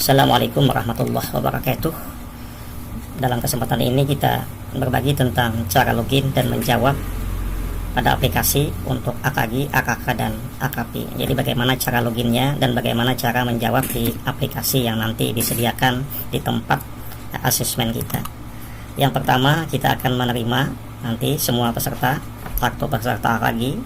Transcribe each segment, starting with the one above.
Assalamualaikum warahmatullahi wabarakatuh. Dalam kesempatan ini kita berbagi tentang cara login dan menjawab pada aplikasi untuk AKG, AKK, dan AKP. Jadi bagaimana cara loginnya dan bagaimana cara menjawab di aplikasi yang nanti disediakan di tempat asesmen kita. Yang pertama, kita akan menerima nanti semua peserta, kartu peserta AKG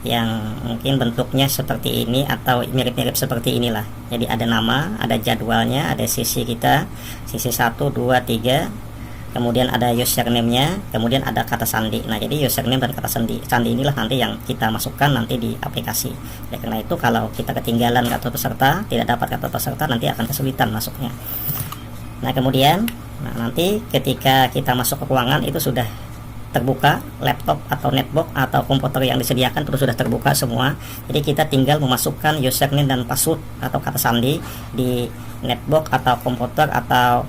yang mungkin bentuknya seperti ini atau mirip-mirip seperti inilah. Jadi ada nama, ada jadwalnya, ada sisi kita, sisi 1, 2, 3, kemudian ada username-nya, kemudian ada kata sandi. Nah, jadi username dan kata sandi inilah nanti yang kita masukkan nanti di aplikasi. Ya, karena itu kalau kita ketinggalan kartu peserta, tidak dapat kartu peserta, nanti akan kesulitan masuknya. Nah, kemudian nanti ketika kita masuk ke ruangan itu sudah terbuka laptop atau netbook atau komputer yang disediakan terus sudah terbuka semua. Jadi kita tinggal memasukkan username dan password atau kata sandi di netbook atau komputer atau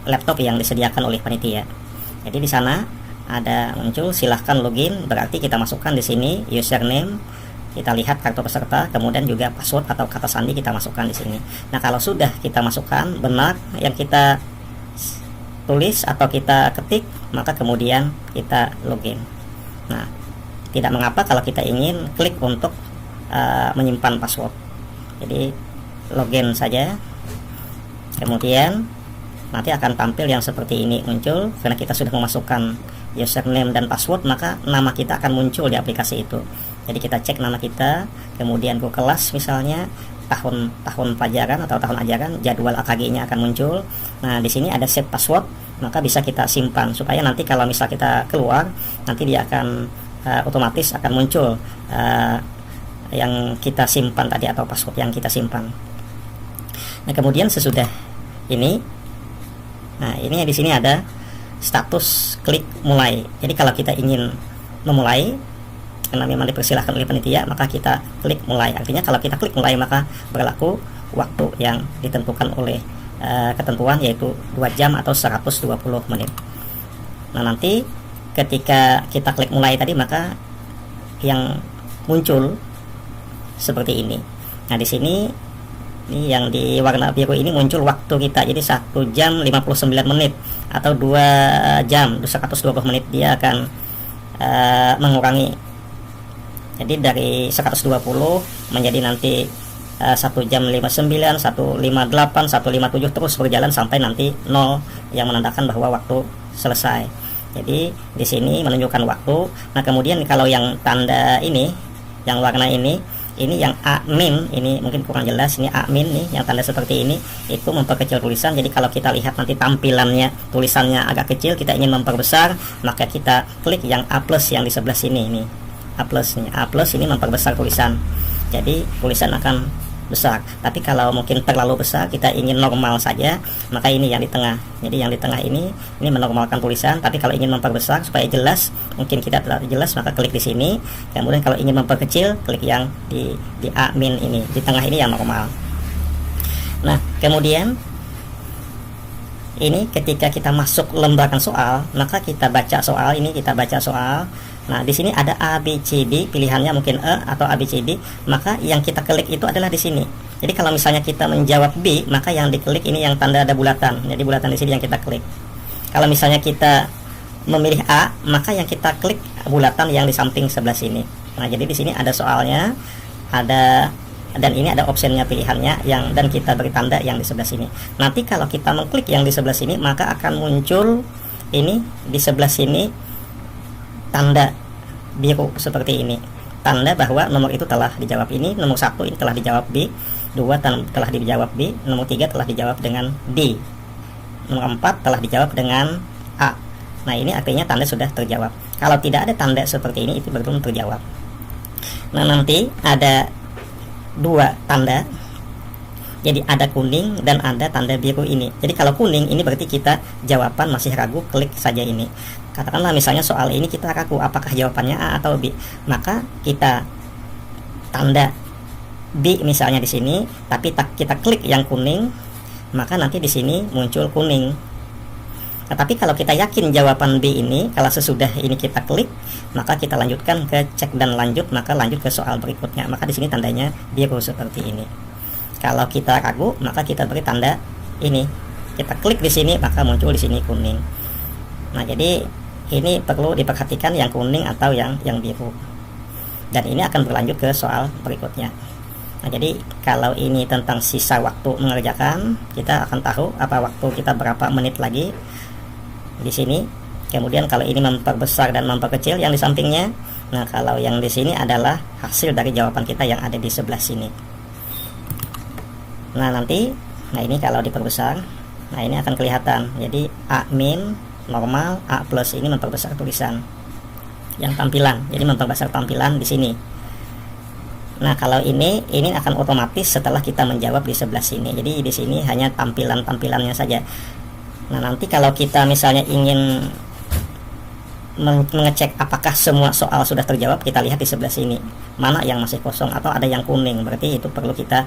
laptop yang disediakan oleh panitia. Jadi di sana ada muncul silahkan login, berarti kita masukkan di sini username, kita lihat kartu peserta, kemudian juga password atau kata sandi kita masukkan di sini. Nah, kalau sudah kita masukkan benar yang kita tulis atau kita ketik, maka kemudian kita login. Nah, tidak mengapa kalau kita ingin klik untuk menyimpan password. Jadi login saja, kemudian nanti akan tampil yang seperti ini muncul. Karena kita sudah memasukkan username dan password, maka nama kita akan muncul di aplikasi itu. Jadi kita cek nama kita, kemudian ke kelas misalnya, tahun pelajaran atau tahun ajaran, jadwal AKG-nya akan muncul. Nah, di sini ada set password, maka bisa kita simpan supaya nanti kalau misal kita keluar, nanti dia akan otomatis akan muncul yang kita simpan tadi atau password yang kita simpan. Nah, kemudian sesudah ini, nah ini di sini ada status klik mulai. Jadi kalau kita ingin memulai, karena memang dipersilahkan oleh panitia, maka kita klik mulai. Artinya kalau kita klik mulai maka berlaku waktu yang ditentukan oleh ketentuan, yaitu 2 jam atau 120 menit. Nah, nanti ketika kita klik mulai tadi, maka yang muncul seperti ini. Nah, di sini ini yang di warna biru ini muncul waktu kita. Jadi 1 jam 59 menit atau 2 jam 120 menit dia akan mengurangi. Jadi dari 120 menjadi nanti 1 jam 59, 158, 157 terus berjalan sampai nanti 0 yang menandakan bahwa waktu selesai. Jadi di sini menunjukkan waktu. Nah, kemudian kalau yang tanda ini, yang warna ini yang admin, ini mungkin kurang jelas, ini admin nih, yang tanda seperti ini itu memperkecil tulisan. Jadi kalau kita lihat nanti tampilannya, tulisannya agak kecil, kita ingin memperbesar, maka kita klik yang A+ yang di sebelah sini nih. A+ nih, A+ ini memperbesar tulisan. Jadi tulisan akan besar. Tapi kalau mungkin terlalu besar, kita ingin normal saja, maka ini yang di tengah. Jadi yang di tengah ini menormalkan tulisan. Tapi kalau ingin memperbesar supaya jelas, mungkin kita terlalu jelas, maka klik di sini. Kemudian kalau ingin memperkecil, klik yang di admin ini, di tengah ini yang normal. Nah, kemudian ini ketika kita masuk lembaran soal, maka kita baca soal ini, kita baca soal. Nah, di sini ada A, B, C, D, pilihannya mungkin E atau A, B, C, D, maka yang kita klik itu adalah di sini. Jadi kalau misalnya kita menjawab B, maka yang diklik ini yang tanda ada bulatan. Jadi bulatan di sini yang kita klik. Kalau misalnya kita memilih A, maka yang kita klik bulatan yang di samping sebelah sini. Nah, jadi di sini ada soalnya, ada, dan ini ada optionnya, pilihannya yang, dan kita beri tanda yang di sebelah sini. Nanti kalau kita mengklik yang di sebelah sini, maka akan muncul ini di sebelah sini tanda biru seperti ini, tanda bahwa nomor itu telah dijawab. Ini nomor 1 ini telah dijawab B, 2 telah dijawab B, nomor 3 telah dijawab dengan D, nomor 4 telah dijawab dengan A. Nah, ini artinya tanda sudah terjawab. Kalau tidak ada tanda seperti ini, itu belum terjawab. Nah, nanti ada 2 tanda. Jadi ada kuning dan ada tanda biru ini. Jadi kalau kuning ini berarti kita jawaban masih ragu, klik saja ini. Katakanlah misalnya soal ini kita ragu apakah jawabannya A atau B, maka kita tanda B misalnya di sini, tapi kita klik yang kuning, maka nanti di sini muncul kuning. Nah, tapi kalau kita yakin jawaban B ini, kalau sesudah ini kita klik, maka kita lanjutkan ke cek dan lanjut, maka lanjut ke soal berikutnya. Maka di sini tandanya biru seperti ini. Kalau kita ragu, maka kita beri tanda ini. Kita klik di sini, maka muncul di sini kuning. Nah, jadi ini perlu diperhatikan yang kuning atau yang biru. Dan ini akan berlanjut ke soal berikutnya. Nah, jadi kalau ini tentang sisa waktu mengerjakan, kita akan tahu apa waktu kita berapa menit lagi di sini. Kemudian kalau ini memperbesar dan memperkecil yang di sampingnya. Nah, kalau yang di sini adalah hasil dari jawaban kita yang ada di sebelah sini. Nah, ini kalau diperbesar, nah ini akan kelihatan. Jadi A min normal, A plus ini memperbesar tulisan yang tampilan. Jadi memperbesar tampilan di sini. Nah, kalau ini akan otomatis setelah kita menjawab di sebelah sini. Jadi di sini hanya tampilannya saja. Nah, nanti kalau kita misalnya ingin mengecek apakah semua soal sudah terjawab, kita lihat di sebelah sini mana yang masih kosong atau ada yang kuning, berarti itu perlu kita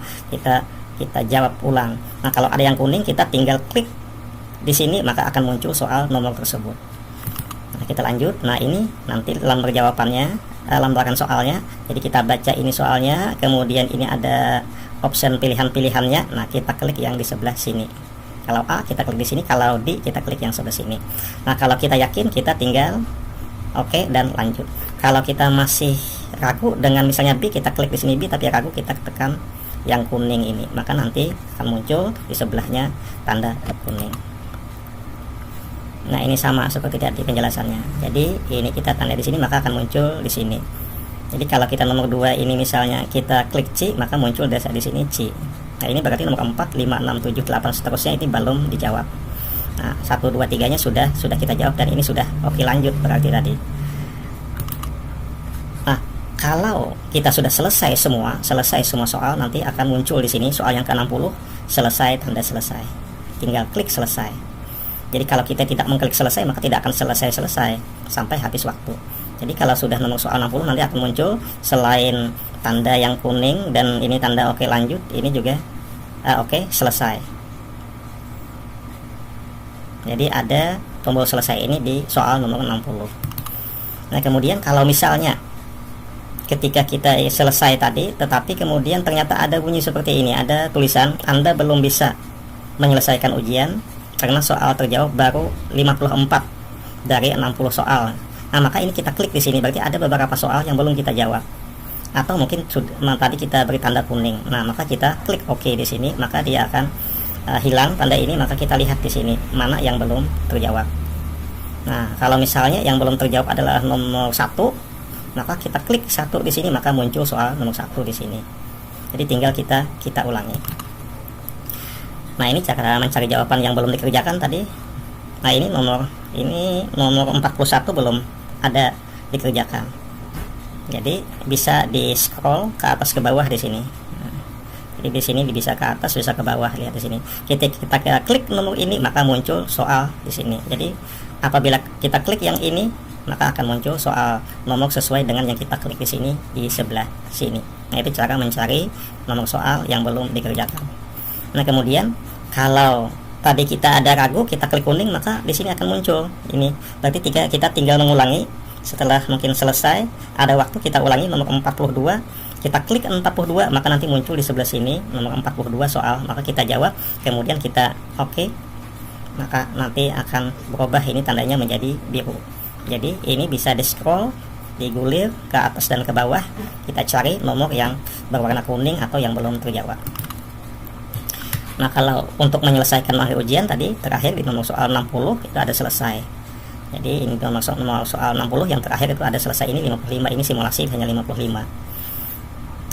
jawab ulang. Nah, kalau ada yang kuning, kita tinggal klik di sini, maka akan muncul soal nomor tersebut. Nah, kita lanjut. Nah, ini nanti lembar jawabannya, lembaran soalnya. Jadi kita baca ini soalnya, kemudian ini ada option pilihan-pilihannya. Nah, kita klik yang di sebelah sini. Kalau A, kita klik di sini. Kalau D, kita klik yang sebelah sini. Nah, kalau kita yakin, kita tinggal oke dan lanjut. Kalau kita masih ragu dengan misalnya B, kita klik di sini B, tapi ragu, kita tekan yang kuning ini. Maka nanti akan muncul di sebelahnya tanda kuning. Nah, ini sama seperti tadi penjelasannya. Jadi ini kita tanda di sini, maka akan muncul di sini. Jadi kalau kita nomor 2 ini misalnya kita klik C, maka muncul desa di sini C. Nah, ini berarti nomor 4, 5, 6, 7, 8 seterusnya ini belum dijawab. Nah, 1, 2, 3-nya sudah kita jawab, dan ini sudah oke lanjut berarti tadi. Nah, kalau kita sudah selesai semua soal, nanti akan muncul di sini soal yang ke-60, selesai, tanda selesai. Tinggal klik selesai. Jadi kalau kita tidak mengklik selesai, maka tidak akan selesai sampai habis waktu. Jadi kalau sudah nomor soal 60, nanti akan muncul selain tanda yang kuning dan ini tanda oke lanjut, ini juga oke selesai. Jadi ada tombol selesai ini di soal nomor 60. Nah, kemudian kalau misalnya ketika kita selesai tadi, tetapi kemudian ternyata ada bunyi seperti ini, ada tulisan Anda belum bisa menyelesaikan ujian karena soal terjawab baru 54 dari 60 soal. Nah, maka ini kita klik di sini, berarti ada beberapa soal yang belum kita jawab. Atau mungkin tadi kita beri tanda kuning. Nah, maka kita klik OK di sini, maka dia akan hilang tanda ini, maka kita lihat di sini mana yang belum terjawab. Nah, kalau misalnya yang belum terjawab adalah nomor 1, maka kita klik 1 di sini, maka muncul soal nomor 1 di sini. Jadi tinggal kita ulangi. Nah, ini cara mencari jawaban yang belum dikerjakan tadi. Nah, ini nomor 41 belum ada dikerjakan. Jadi bisa di scroll ke atas ke bawah di sini. Jadi di sini bisa ke atas, bisa ke bawah, lihat di sini. Kita klik nomor ini, maka muncul soal di sini. Jadi apabila kita klik yang ini, maka akan muncul soal nomor sesuai dengan yang kita klik di sini di sebelah sini. Nah, itu cara mencari nomor soal yang belum dikerjakan. Nah, kemudian kalau tadi kita ada ragu, kita klik kuning, maka di sini akan muncul ini. Berarti kita tinggal mengulangi. Setelah mungkin selesai, ada waktu, kita ulangi nomor 42, kita klik 42, maka nanti muncul di sebelah sini nomor 42 soal, maka kita jawab, kemudian kita oke, maka nanti akan berubah ini tandanya menjadi biru. Jadi ini bisa di scroll, digulir ke atas dan ke bawah, kita cari nomor yang berwarna kuning atau yang belum terjawab. Nah, kalau untuk menyelesaikan akhir ujian tadi terakhir di nomor soal 60 itu ada selesai. Jadi ini nomor soal 60 yang terakhir itu ada selesai, ini 55, ini simulasi hanya 55.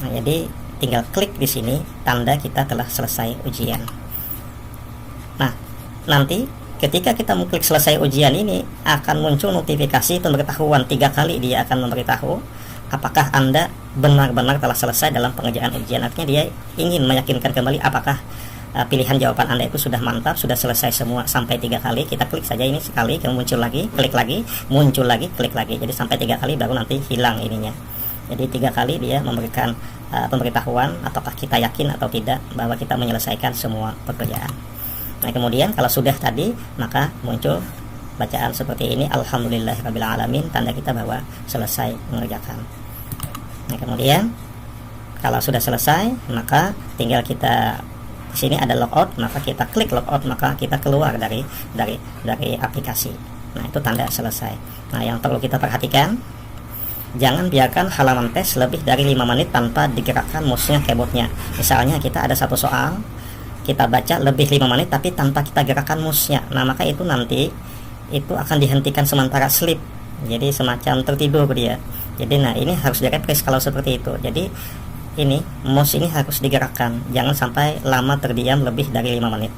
Nah, jadi tinggal klik di sini tanda kita telah selesai ujian. Nah, nanti ketika kita mengklik selesai ujian ini akan muncul notifikasi pemberitahuan 3 kali, dia akan memberitahu apakah Anda benar-benar telah selesai dalam pengerjaan ujian. Artinya dia ingin meyakinkan kembali apakah pilihan jawaban Anda itu sudah mantap, sudah selesai semua sampai 3 kali. Kita klik saja ini sekali, kemudian muncul lagi, klik lagi, muncul lagi, klik lagi. Jadi sampai 3 kali baru nanti hilang ininya. Jadi 3 kali dia memberikan pemberitahuan apakah kita yakin atau tidak bahwa kita menyelesaikan semua pekerjaan. Nah, kemudian kalau sudah tadi, maka muncul bacaan seperti ini, Alhamdulillahirabbil alamin, tanda kita bahwa selesai mengerjakan. Nah, kemudian Kalau sudah selesai, maka tinggal kita di sini ada logout, maka kita klik logout, maka kita keluar dari aplikasi. Nah, itu tanda selesai. Nah, yang perlu kita perhatikan, jangan biarkan halaman tes lebih dari 5 menit tanpa digerakkan mouse-nya, keyboardnya. Misalnya kita ada satu soal, kita baca lebih 5 menit tapi tanpa kita gerakkan mouse-nya. Nah, maka itu nanti itu akan dihentikan sementara, sleep. Jadi semacam tertidur dia. Jadi nah, ini harus di-refresh kalau seperti itu. Jadi ini mouse ini harus digerakkan, jangan sampai lama terdiam lebih dari 5 menit.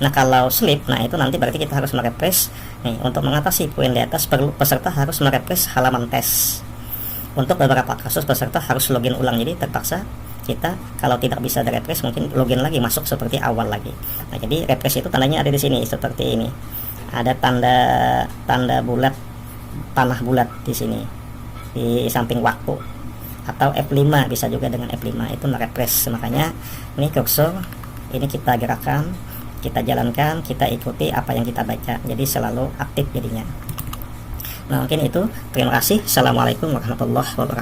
Nah, kalau sleep, nah itu nanti berarti kita harus merefresh. Nih, untuk mengatasi poin di atas, peserta harus merefresh halaman tes. Untuk beberapa kasus peserta harus login ulang, jadi terpaksa kita kalau tidak bisa di-refresh mungkin login lagi, masuk seperti awal lagi. Nah, jadi refresh itu tandanya ada di sini seperti ini. Ada tanda bulat, panah bulat di sini di samping waktu, atau F5, bisa juga dengan F5 itu merefresh. Makanya ini kursor ini kita gerakkan, kita jalankan, kita ikuti apa yang kita baca, jadi selalu aktif jadinya. Nah, mungkin itu. Terima kasih. Assalamualaikum warahmatullahi wabarakatuh.